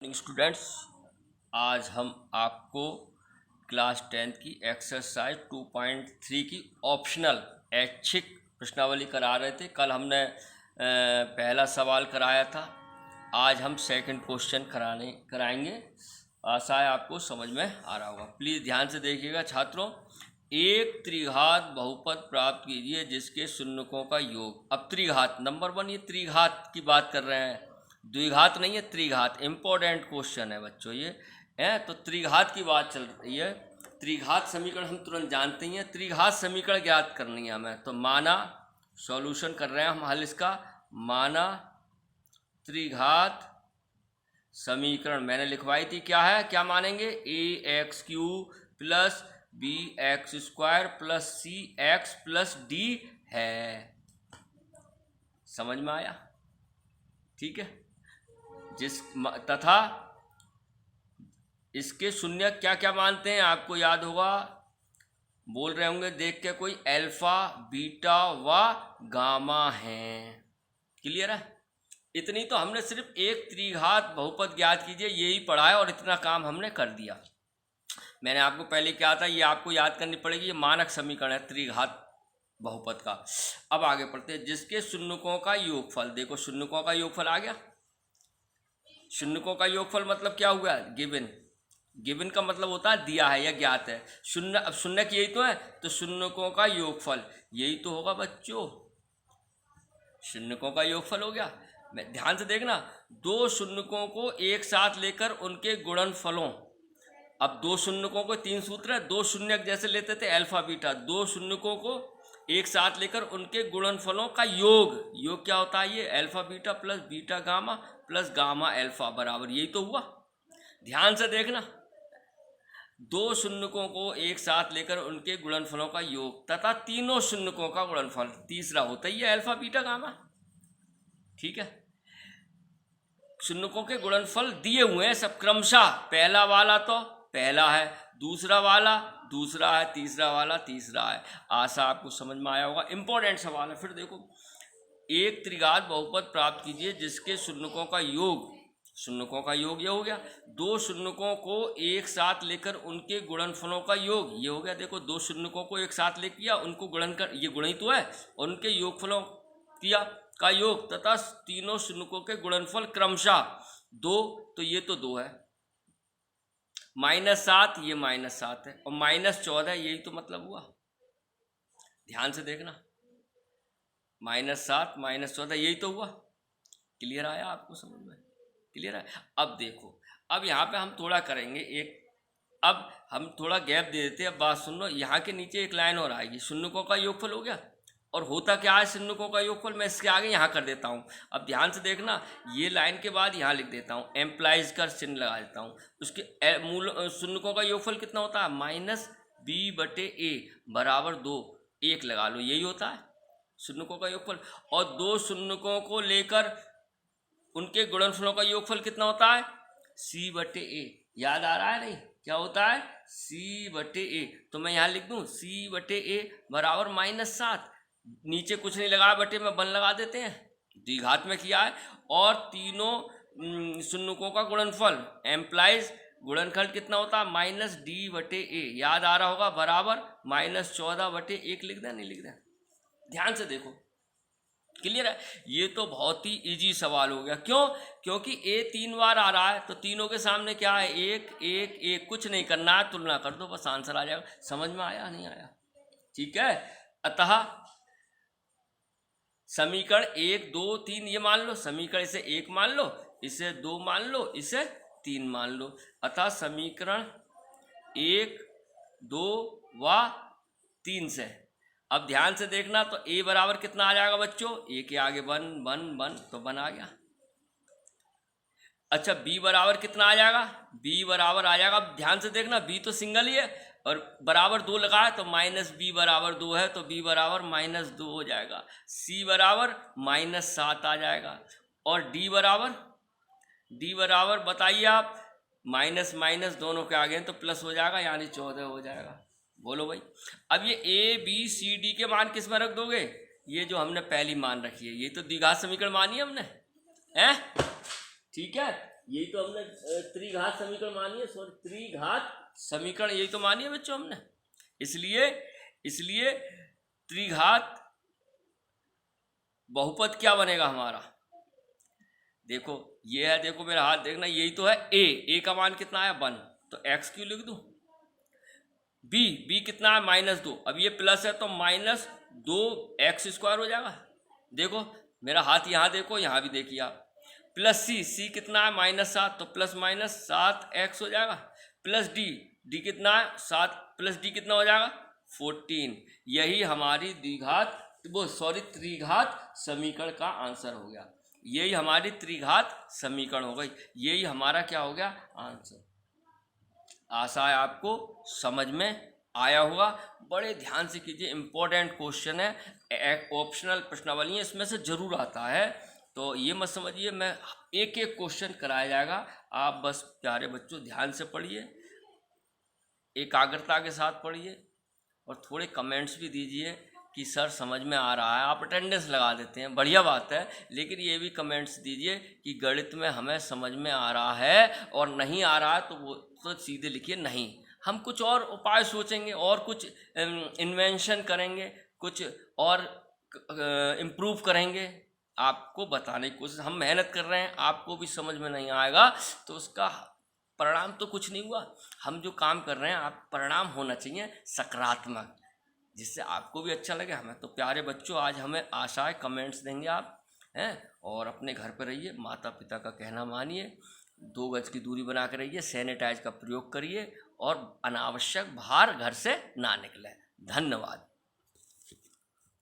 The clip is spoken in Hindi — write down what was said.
स्टूडेंट्स, आज हम आपको क्लास 10th की एक्सरसाइज 2.3 की ऑप्शनल ऐच्छिक प्रश्नावली करा रहे थे। कल हमने पहला सवाल कराया था। आज हम सेकंड क्वेश्चन कराएंगे। आशा है आपको समझ में आ रहा होगा। प्लीज़ ध्यान से देखिएगा छात्रों। एक त्रिघात बहुपद प्राप्त कीजिए जिसके शून्यकों का योग। अब त्रिघात नंबर 1, ये त्रिघात की बात कर रहे हैं, द्विघात नहीं है, त्रिघात। इंपॉर्टेंट क्वेश्चन है बच्चों ये है। तो त्रिघात की बात चल रही है। त्रिघात समीकरण हम तुरंत जानते ही हैं। त्रिघात समीकरण ज्ञात करनी है हमें, तो माना सॉल्यूशन कर रहे हैं हम हल इसका। माना त्रिघात समीकरण मैंने लिखवाई थी, क्या है, क्या मानेंगे, ax³ plus bx² plus cx plus d है। समझ में आया? ठीक है। तथा इसके शून्य क्या क्या मानते हैं आपको याद होगा, बोल रहे होंगे देख के कोई, अल्फा, बीटा व गामा हैं। क्लियर है? इतनी तो हमने सिर्फ एक त्रिघात बहुपद ज्ञात कीजिए यही पढ़ा है और इतना काम हमने कर दिया। मैंने आपको पहले क्या था, ये आपको याद करनी पड़ेगी। ये मानक समीकरण है त्रिघात बहुपद का। अब आगे पढ़ते हैं। जिसके शून्यकों का योगफल, देखो शून्यकों का योगफल आ गया। शून्यकों का योगफल मतलब क्या हुआ, गिवन। गिवन का मतलब होता है दिया है या ज्ञात है। शून्य, अब शून्य की यही तो है, तो शून्यकों का योगफल यही तो होगा बच्चों। शून्यकों का योगफल हो गया। मैं ध्यान से देखना, दो शून्यकों को एक साथ लेकर उनके गुणनफलों। अब दो शून्यकों को तीन सूत्र है, दो शून्य जैसे लेते थे अल्फा बीटा, दो शून्यकों को एक साथ लेकर उनके गुणनफलों का योग। योग क्या होता है, ये alpha beta plus beta gamma plus gamma alpha बराबर, यही तो हुआ। ध्यान से देखना, दो शून्यकों को एक साथ लेकर उनके गुणनफलों का योग तथा तीनों शून्यकों का गुणनफल, तीसरा होता ही है अल्फा बीटा गामा। ठीक है। शून्यकों के गुणनफल दिए हुए हैं सब क्रमशः। पहला वाला तो पहला है, दूसरा वाला दूसरा है, तीसरा वाला तीसरा है। आशा आपको समझ में आया होगा। इंपॉर्टेंट सवाल है। फिर देखो, एक त्रिघात बहुपद प्राप्त कीजिए जिसके शून्यकों का योग, शून्यकों का योग ये हो गया। दो शून्यकों को एक साथ लेकर उनके गुणनफलों का योग, ये हो गया। देखो दो शून्यकों को एक साथ ले किया, उनको गुणन कर, ये गुण ही तो है, उनके योगफलों किया का योग तथा तीनों शून्यकों के गुणनफल क्रमशः दो, तो ये तो दो है, -7 ये -7 है और -14 यही तो मतलब हुआ। ध्यान से देखना, -7 -14 यही तो हुआ। क्लियर आया आपको समझ में? क्लियर है? अब देखो, अब यहाँ पे हम थोड़ा करेंगे एक, अब हम थोड़ा गैप दे देते हैं। अब बात सुन लो, यहाँ के नीचे एक लाइन और आएगी, शून्यकों का योगफल हो गया। और होता क्या है शून्यकों का योगफल, मैं इसके आगे यहाँ कर देता हूँ। अब ध्यान से देखना, ये लाइन के बाद यहाँ लिख देता हूँ, एम्प्लाइज का चिन्ह लगा देता हूँ। उसके मूल शून्यकों का योगफल कितना होता है, -b/a बराबर 2, 1 लगा लो, यही होता है शून्यकों का योगफल। और दो शून्यकों को लेकर उनके गुणनफलों का योगफल कितना होता है, c/a। याद आ रहा है नहीं, क्या होता है, c/a। तो मैं यहाँ लिख दूँ c/a बराबर -7, नीचे कुछ नहीं लगा, बटे में 1 लगा देते हैं, द्विघात में किया है। और तीनों शून्यकों का गुणनफल एम्प्लाइज गुणनफल कितना होता है, -d/a, याद आ रहा होगा, बराबर -14/1 लिख दें, नहीं लिख दें? ध्यान से देखो। क्लियर है? ये तो बहुत ही इजी सवाल हो गया। क्यों? क्योंकि a 3 बार आ रहा है, तो तीनों के सामने क्या है, 1 1 1, कुछ नहीं करना है, तुलना कर दो, बस आंसर आ जाएगा। समझ में आया नहीं आया? ठीक है। अतः समीकरण 1 2 3 ये मान लो, समीकरण इसे 1 मान लो, इसे 2 मान लो, इसे 3 मान लो। अतः समीकरण 1 2 व 3 से, अब ध्यान से देखना, तो a बराबर कितना आ जाएगा बच्चों, a के आगे 1 1 1, तो 1 आ गया। अच्छा, b बराबर कितना आ जाएगा, b बराबर आ जाएगा, अब ध्यान से देखना, b तो सिंगल ही है और बराबर 2 लगा है, तो -b बराबर 2 है, तो b बराबर -2 हो जाएगा। c बराबर -7 आ जाएगा। और d बराबर बताइए आप, माइनस माइनस दोनों के आगे हैं तो प्लस हो जाएगा, यानी 14 हो जाएगा। बोलो भाई, अब ये a b c d के मान किस में रख दोगे, ये जो हमने पहली मान रखी है, ये तो द्विघात समीकरण मानी है हमने, हैं? ठीक है, यही तो हमने त्रिघात समीकरण मानी है, सॉरी त्रिघात समीकरण यही तो मानी है बच्चों हमने। इसलिए त्रिघात बहुपद क्या बनेगा हमारा, देखो ये है, देखो मेरा हाथ देखना, यही तो है ए का मान कितना है 1, तो एक्स क्यों लिख दूं। बी कितना है -2, अब ये प्लस है तो -2x² हो जाएगा। देखो मेरा हाथ यहाँ देखो, यहाँ भी देखिए आप। प्लस सी कितना है -7, तो +-7x हो जाएगा। प्लस डी कितना है 7, प्लस डी कितना हो जाएगा 14। यही हमारी त्रिघात समीकरण का आंसर हो गया। यही हमारी त्रिघात समीकरण हो गई, यही हमारा क्या हो गया आंसर। आशा है आपको समझ में आया होगा। बड़े ध्यान से कीजिए, इम्पोर्टेंट क्वेश्चन है, ऑप्शनल प्रश्नावली है, इसमें से जरूर आता है। तो ये मत समझिए मैं एक क्वेश्चन कराया जाएगा, आप बस प्यारे बच्चों ध्यान से पढ़िए, एकाग्रता के साथ पढ़िए और थोड़े कमेंट्स भी दीजिए कि सर समझ में आ रहा है। आप अटेंडेंस लगा देते हैं, बढ़िया बात है, लेकिन ये भी कमेंट्स दीजिए कि गणित में हमें समझ में आ रहा है, और नहीं आ रहा है तो वो तो सीधे लिखिए नहीं। हम कुछ और उपाय सोचेंगे और कुछ इन्वेंशन करेंगे, कुछ और इम्प्रूव करेंगे, आपको बताने की कोशिश। हम मेहनत कर रहे हैं, आपको भी समझ में नहीं आएगा तो उसका परिणाम तो कुछ नहीं हुआ। हम जो काम कर रहे हैं, आप परिणाम होना चाहिए सकारात्मक, जिससे आपको भी अच्छा लगे, हमें तो। प्यारे बच्चों आज हमें आशा है कमेंट्स देंगे आप हैं, और अपने घर पर रहिए, माता पिता का कहना मानिए, 2 गज की दूरी बना कर रहिए, सैनिटाइज का प्रयोग करिए और अनावश्यक बाहर घर से ना निकलें। धन्यवाद।